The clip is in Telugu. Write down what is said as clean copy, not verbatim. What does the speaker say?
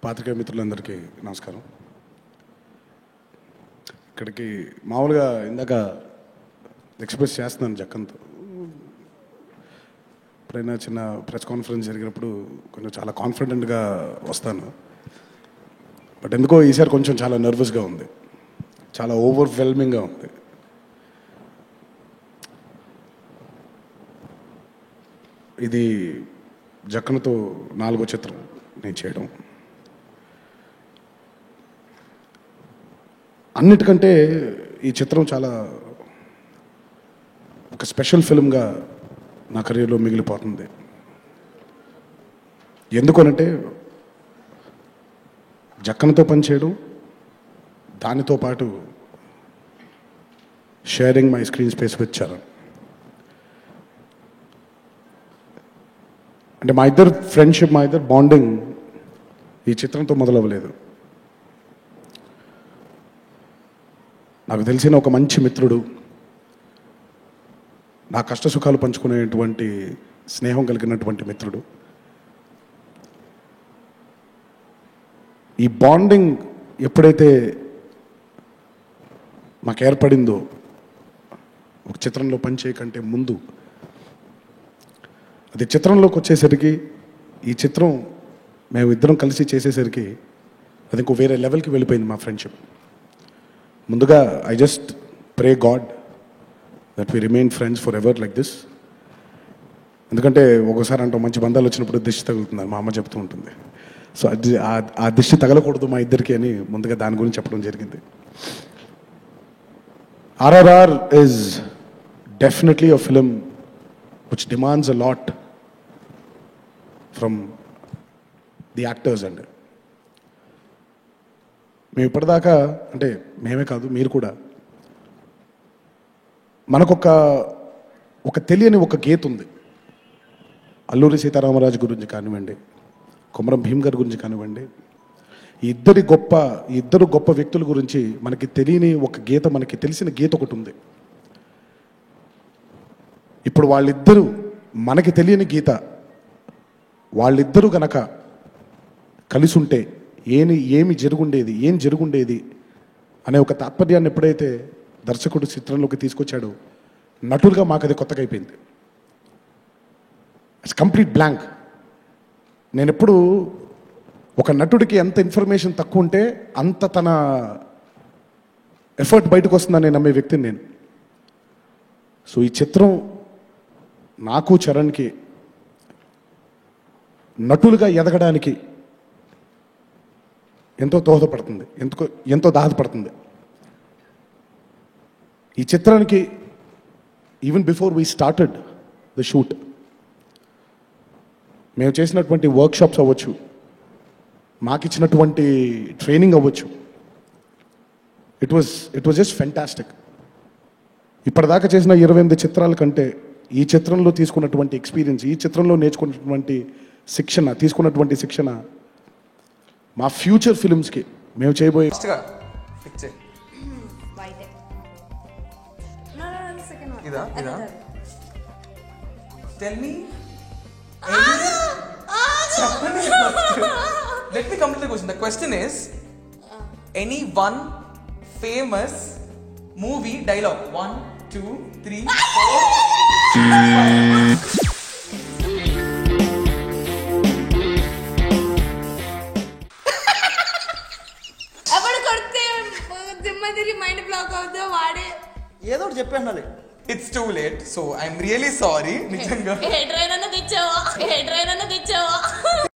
పాత్రికేయ మిత్రులందరికీ నమస్కారం. ఇక్కడికి మామూలుగా ఇందాక ఎక్స్ప్రెస్ చేస్తున్నాను జక్కన్తో. ఎప్పుడైనా చిన్న ప్రెస్ కాన్ఫరెన్స్ జరిగినప్పుడు కొంచెం చాలా కాన్ఫిడెంట్గా వస్తాను. బట్ ఎందుకో ఈసారి కొంచెం చాలా నర్వస్గా ఉంది, చాలా ఓవర్వెల్మింగ్గా ఉంది. ఇది జక్కన్తో 4వ చిత్రం నేను చేయడం. అన్నిటికంటే ఈ చిత్రం చాలా ఒక స్పెషల్ ఫిల్మ్గా నా కెరీర్లో మిగిలిపోతుంది. ఎందుకనంటే జక్కన్తో పనిచేయడం, దానితో పాటు sharing my screen space with Charan. అంటే మా ఇద్దరు ఫ్రెండ్షిప్, మా ఇద్దరు బాండింగ్ ఈ చిత్రంతో మొదలవ్వలేదు. నాకు తెలిసిన ఒక మంచి మిత్రుడు, నా కష్ట సుఖాలు పంచుకునేటువంటి స్నేహం కలిగినటువంటి మిత్రుడు. ఈ బాండింగ్ ఎప్పుడైతే మాకు ఏర్పడిందో ఒక చిత్రంలో పనిచేయకంటే ముందు, అది చిత్రంలోకి వచ్చేసరికి, ఈ చిత్రం మేము ఇద్దరం కలిసి చేసేసరికి అది ఇంకో వేరే లెవెల్కి వెళ్ళిపోయింది మా ఫ్రెండ్షిప్. ముందుగా I just pray God that we remain friends forever like this. ఎందుకంటే ఒక్కోసారి అంటాం మంచి బంధాలు వచ్చినప్పుడు దిష్టి తగులుతుంది, మా అమ్మ చెప్తూ ఉంటుంది. సో అది ఆ దిష్టి తగలకూడదు మా ఇద్దరికి అని ముందుగా దాని గురించి చెప్పడం జరిగింది. RRR is definitely a film which demands a lot from the actors. And మేము ఇప్పటిదాకా, అంటే మేమే కాదు మీరు కూడా, మనకొక తెలియని ఒక గీత ఉంది. అల్లూరి సీతారామరాజు గురించి కానివ్వండి, కొమరం భీమ్ గారి గురించి కానివ్వండి, ఈ ఇద్దరు గొప్ప వ్యక్తుల గురించి మనకి తెలియని ఒక గీత, మనకి తెలిసిన గీత ఒకటి ఉంది. ఇప్పుడు వాళ్ళిద్దరూ, మనకి తెలియని గీత, వాళ్ళిద్దరూ గనక కలిసి ఉంటే ఏం జరుగుండేది అనే ఒక తాత్పర్యాన్ని ఎప్పుడైతే దర్శకుడు చిత్రంలోకి తీసుకొచ్చాడో, నటులుగా మాకు అది కొత్తగా అయిపోయింది. It's complete blank. నేను ఎప్పుడు ఒక నటుడికి ఎంత ఇన్ఫర్మేషన్ తక్కువ ఉంటే అంత తన ఎఫర్ట్ బయటకు వస్తుందని నమ్మే వ్యక్తిని నేను. సో ఈ చిత్రం నాకు చరణ్కి నటులుగా ఎదగడానికి ఎంతో దోహదపడుతుంది, ఎంతో దోహదపడుతుంది. ఈ చిత్రానికి even before we started the shoot, మేము చేసినటువంటి వర్క్షాప్స్ అవ్వచ్చు, మాకు ఇచ్చినటువంటి ట్రైనింగ్ అవ్వచ్చు, ఇట్ వాజ్ జస్ట్ ఫెంటాస్టిక్. ఇప్పటిదాకా చేసిన 28 చిత్రాల కంటే ఈ చిత్రంలో తీసుకున్నటువంటి ఎక్స్పీరియన్స్, ఈ చిత్రంలో తీసుకున్నటువంటి శిక్షణ మా ఫ్యూచర్ ఫిల్మ్స్కి మేము చేయబోయే Let me complete the question. The question is, any one famous movie dialogue. 1, 2, 3, 4, 5. అప్పుడు కొడితే దిమ్మదిరి మైండ్ బ్లాక్ అవుతుందో వాడే ఏదో ఒకటి చెప్పేయాలి. It's too late, so I'm really sorry. నిజంగా హెడ్ రైన్ అన్న తెచ్చావా